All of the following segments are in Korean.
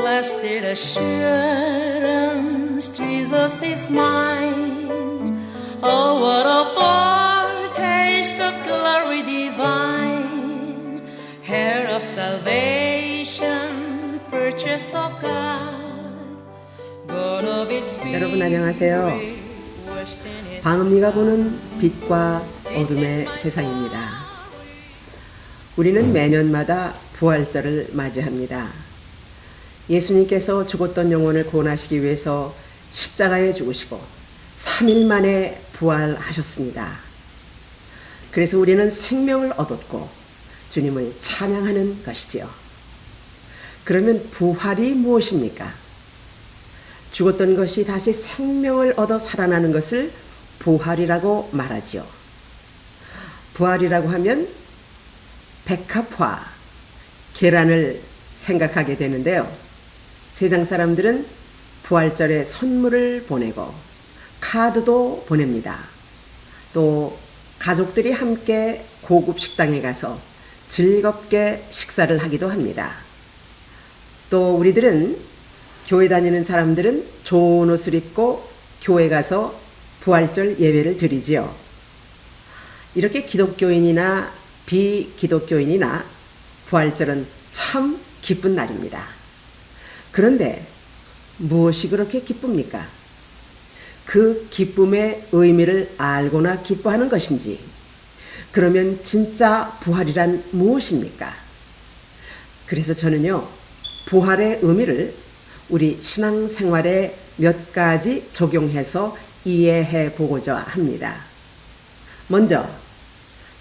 blessed assurance, Jesus is mine. Oh, what a foretaste of glory divine, heir of salvation, purchased of God, born of His Spirit. 여러분 안녕하세요. 방음리가 보는 빛과 어둠의 세상입니다. 우리는 매년마다 부활절을 맞이합니다. 예수님께서 죽었던 영혼을 구원하시기 위해서 십자가에 죽으시고 3일 만에 부활하셨습니다. 그래서 우리는 생명을 얻었고 주님을 찬양하는 것이지요. 그러면 부활이 무엇입니까? 죽었던 것이 다시 생명을 얻어 살아나는 것을 부활이라고 말하지요. 부활이라고 하면 백합화, 계란을 생각하게 되는데요. 세상 사람들은 부활절에 선물을 보내고 카드도 보냅니다. 또 가족들이 함께 고급 식당에 가서 즐겁게 식사를 하기도 합니다. 또 우리들은 교회 다니는 사람들은 좋은 옷을 입고 교회 가서 부활절 예배를 드리지요. 이렇게 기독교인이나 비기독교인이나 부활절은 참 기쁜 날입니다. 그런데 무엇이 그렇게 기쁩니까? 그 기쁨의 의미를 알고나 기뻐하는 것인지, 그러면 진짜 부활이란 무엇입니까? 그래서 저는요, 부활의 의미를 우리 신앙생활에 몇 가지 적용해서 이해해 보고자 합니다. 먼저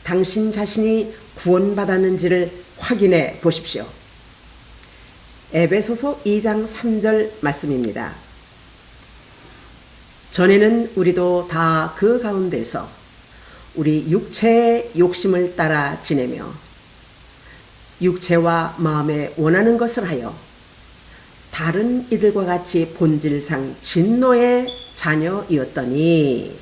당신 자신이 구원받았는지를 확인해 보십시오. 에베소서 2장 3절 말씀입니다. 전에는 우리도 다 그 가운데서 우리 육체의 욕심을 따라 지내며 육체와 마음에 원하는 것을 하여 다른 이들과 같이 본질상 진노의 자녀이었더니,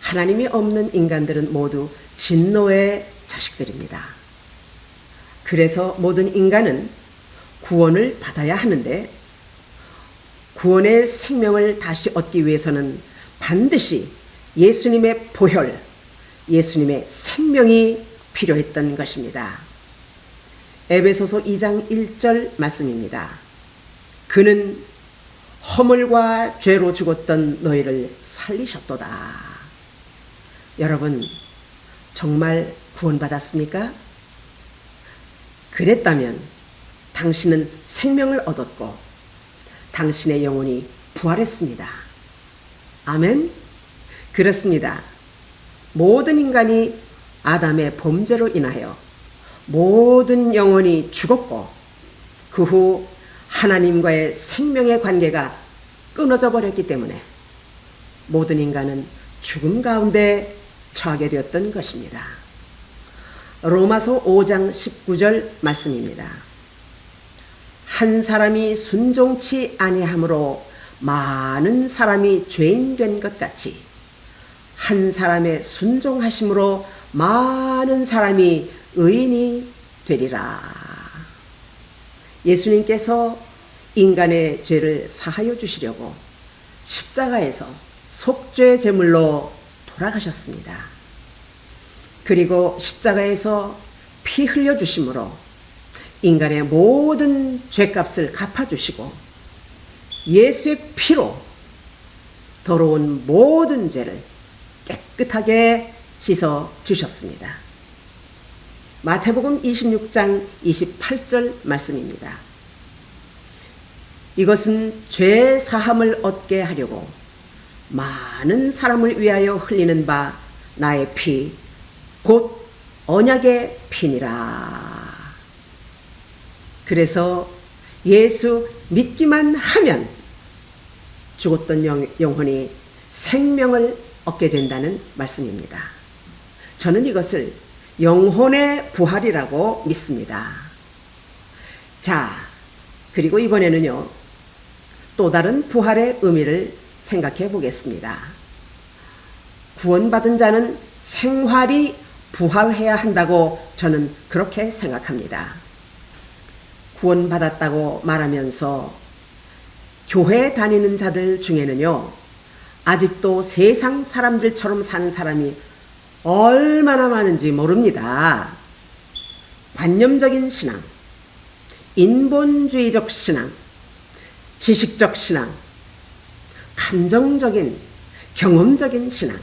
하나님이 없는 인간들은 모두 진노의 자식들입니다. 그래서 모든 인간은 구원을 받아야 하는데, 구원의 생명을 다시 얻기 위해서는 반드시 예수님의 보혈, 예수님의 생명이 필요했던 것입니다. 에베소서 2장 1절 말씀입니다. 그는 허물과 죄로 죽었던 너희를 살리셨도다. 여러분, 정말 구원받았습니까? 그랬다면 당신은 생명을 얻었고 당신의 영혼이 부활했습니다. 아멘? 그렇습니다. 모든 인간이 아담의 범죄로 인하여 모든 영혼이 죽었고 그 후 하나님과의 생명의 관계가 끊어져 버렸기 때문에 모든 인간은 죽음 가운데 처하게 되었던 것입니다. 로마서 5장 19절 말씀입니다. 한 사람이 순종치 아니함으로 많은 사람이 죄인 된 것 같이 한 사람의 순종하심으로 많은 사람이 의인이 되리라. 예수님께서 인간의 죄를 사하여 주시려고 십자가에서 속죄 제물로 돌아가셨습니다. 그리고 십자가에서 피 흘려 주심으로 인간의 모든 죄값을 갚아주시고 예수의 피로 더러운 모든 죄를 깨끗하게 씻어 주셨습니다. 마태복음 26장 28절 말씀입니다. 이것은 죄 사함을 얻게 하려고 많은 사람을 위하여 흘리는 바 나의 피, 곧 언약의 피니라. 그래서 예수 믿기만 하면 죽었던 영혼이 생명을 얻게 된다는 말씀입니다. 저는 이것을 영혼의 부활이라고 믿습니다. 자, 그리고 이번에는요, 또 다른 부활의 의미를 생각해 보겠습니다. 구원받은 자는 생활이 부활해야 한다고 저는 그렇게 생각합니다. 구원받았다고 말하면서 교회 다니는 자들 중에는요, 아직도 세상 사람들처럼 사는 사람이 얼마나 많은지 모릅니다. 관념적인 신앙, 인본주의적 신앙, 지식적 신앙, 감정적인, 경험적인 신앙,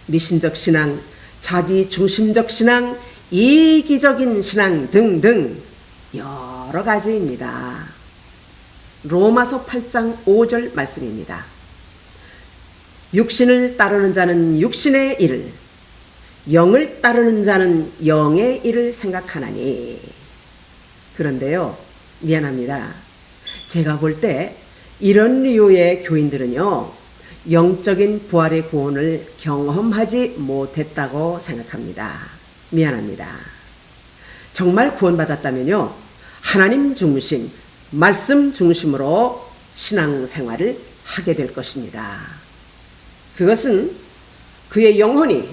미신적 신앙, 자기중심적 신앙, 이기적인 신앙 등등 여러 가지입니다. 로마서 8장 5절 말씀입니다. 육신을 따르는 자는 육신의 일을, 영을 따르는 자는 영의 일을 생각하나니. 그런데요, 미안합니다. 제가 볼 때 이런 류의 교인들은요, 영적인 부활의 구원을 경험하지 못했다고 생각합니다. 미안합니다. 정말 구원받았다면요, 하나님 중심, 말씀 중심으로 신앙생활을 하게 될 것입니다. 그것은 그의 영혼이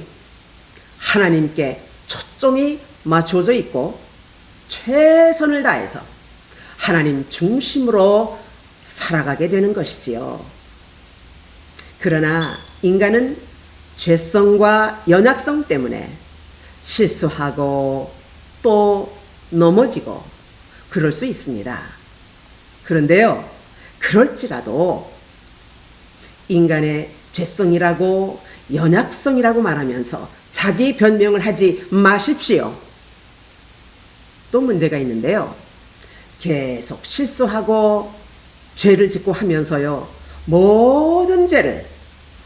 하나님께 초점이 맞춰져 있고 최선을 다해서 하나님 중심으로 살아가게 되는 것이지요. 그러나 인간은 죄성과 연약성 때문에 실수하고 또 넘어지고 그럴 수 있습니다. 그런데요, 그럴지라도 인간의 죄성이라고 연약성이라고 말하면서 자기 변명을 하지 마십시오. 또 문제가 있는데요, 계속 실수하고 죄를 짓고 하면서요, 모든 죄를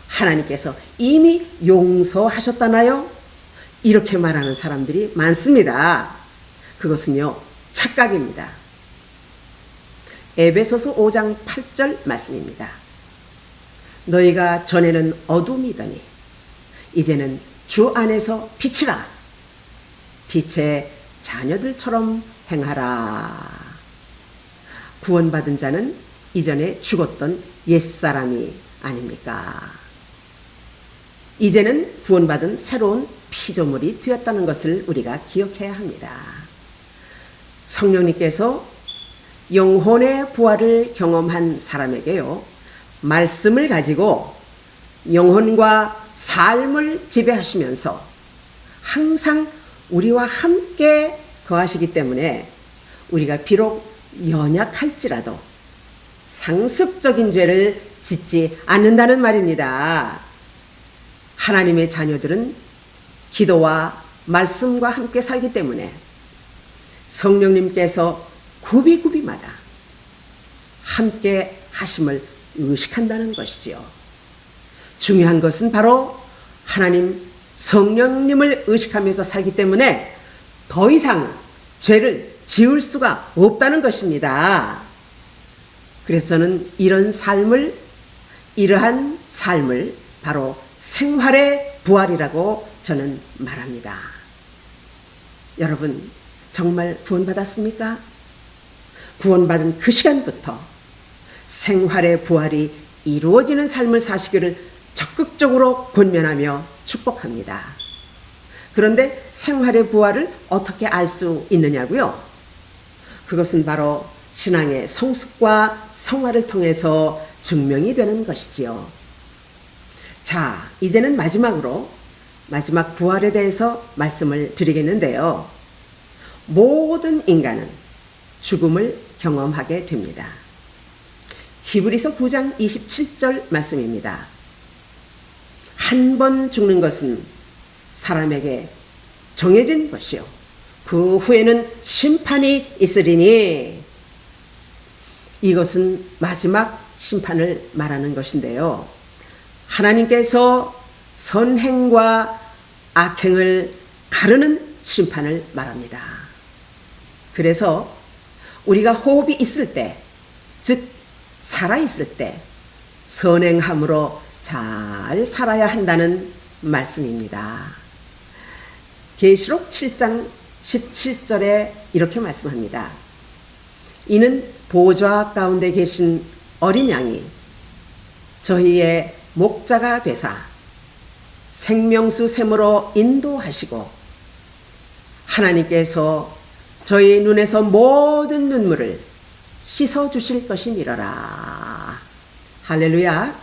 하나님께서 이미 용서하셨다나요? 이렇게 말하는 사람들이 많습니다. 그것은요, 착각입니다. 에베소서 5장 8절 말씀입니다. 너희가 전에는 어둠이더니 이제는 주 안에서 빛이라. 빛의 자녀들처럼 행하라. 구원받은 자는 이전에 죽었던 옛사람이 아닙니까? 이제는 구원받은 새로운 피조물이 되었다는 것을 우리가 기억해야 합니다. 성령님께서 영혼의 부활을 경험한 사람에게요, 말씀을 가지고 영혼과 삶을 지배하시면서 항상 우리와 함께 거하시기 때문에 우리가 비록 연약할지라도 상습적인 죄를 짓지 않는다는 말입니다. 하나님의 자녀들은 기도와 말씀과 함께 살기 때문에 성령님께서 구비구비마다 함께 하심을 의식한다는 것이지요. 중요한 것은 바로 하나님 성령님을 의식하면서 살기 때문에 더 이상 죄를 지을 수가 없다는 것입니다. 그래서 저는 이러한 삶을 바로 생활의 부활이라고 저는 말합니다. 여러분, 정말 구원받았습니까? 구원받은 그 시간부터 생활의 부활이 이루어지는 삶을 사시기를 적극적으로 권면하며 축복합니다. 그런데 생활의 부활을 어떻게 알 수 있느냐고요? 그것은 바로 신앙의 성숙과 성화를 통해서 증명이 되는 것이지요. 자, 이제는 마지막 부활에 대해서 말씀을 드리겠는데요. 모든 인간은 죽음을 경험하게 됩니다. 히브리서 9장 27절 말씀입니다. 한 번 죽는 것은 사람에게 정해진 것이요, 그 후에는 심판이 있으리니. 이것은 마지막 심판을 말하는 것인데요, 하나님께서 선행과 악행을 가르는 심판을 말합니다. 그래서 우리가 호흡이 있을 때, 즉 살아있을 때 선행함으로 잘 살아야 한다는 말씀입니다. 계시록 7장 17절에 이렇게 말씀합니다. 이는 보좌 가운데 계신 어린 양이 저희의 목자가 되사 생명수 샘으로 인도하시고 하나님께서 저희 눈에서 모든 눈물을 씻어 주실 것임이러라. 할렐루야.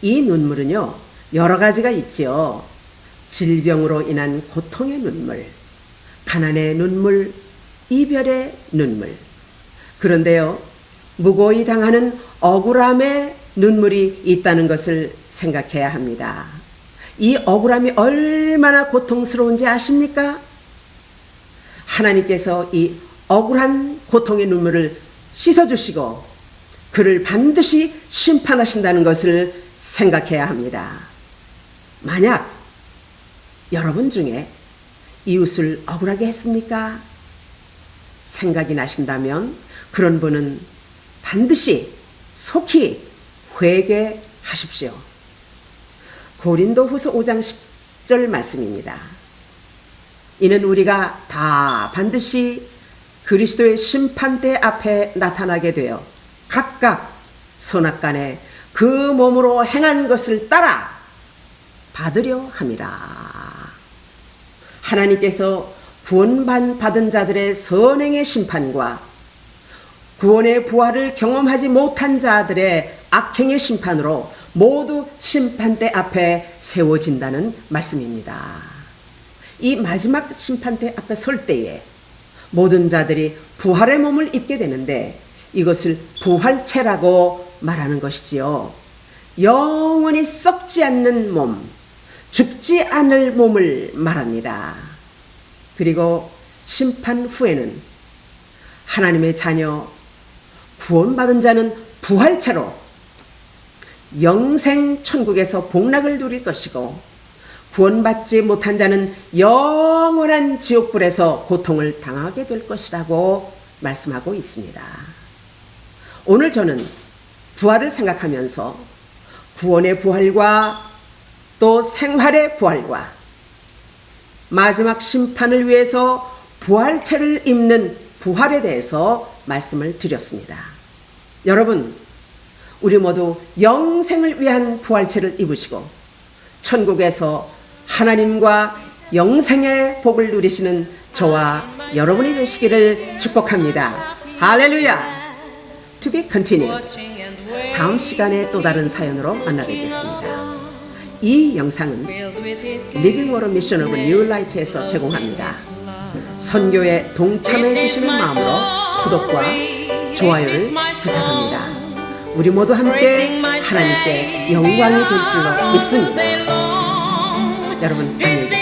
이 눈물은요, 여러 가지가 있지요. 질병으로 인한 고통의 눈물, 가난의 눈물, 이별의 눈물. 그런데요, 무고히 당하는 억울함의 눈물이 있다는 것을 생각해야 합니다. 이 억울함이 얼마나 고통스러운지 아십니까? 하나님께서 이 억울한 고통의 눈물을 씻어주시고 그를 반드시 심판하신다는 것을 생각해야 합니다. 만약 여러분 중에 이웃을 억울하게 했습니까? 생각이 나신다면 그런 분은 반드시 속히 회개하십시오. 고린도후서 5장 10절 말씀입니다. 이는 우리가 다 반드시 그리스도의 심판대 앞에 나타나게 되어 각각 선악간에 그 몸으로 행한 것을 따라 받으려 함이라. 하나님께서 구원받은 자들의 선행의 심판과 구원의 부활을 경험하지 못한 자들의 악행의 심판으로 모두 심판대 앞에 세워진다는 말씀입니다. 이 마지막 심판대 앞에 설 때에 모든 자들이 부활의 몸을 입게 되는데 이것을 부활체라고 말하는 것이지요. 영원히 썩지 않는 몸, 죽지 않을 몸을 말합니다. 그리고 심판 후에는 하나님의 자녀, 구원받은 자는 부활체로 영생 천국에서 복락을 누릴 것이고 구원받지 못한 자는 영원한 지옥불에서 고통을 당하게 될 것이라고 말씀하고 있습니다. 오늘 저는 부활을 생각하면서 구원의 부활과 또 생활의 부활과 마지막 심판을 위해서 부활체를 입는 부활에 대해서 말씀을 드렸습니다. 여러분, 우리 모두 영생을 위한 부활체를 입으시고 천국에서 하나님과 영생의 복을 누리시는 저와 여러분이 되시기를 축복합니다. 할렐루야! To be continued. 다음 시간에 또 다른 사연으로 만나 뵙겠습니다. 이 영상은 Living Water Mission of New Light에서 제공합니다. 선교에 동참해 주시는 마음으로 구독과 좋아요를 부탁합니다. 우리 모두 함께 하나님께 영광이 될 줄로 믿습니다. 여러분 안녕히 계세요.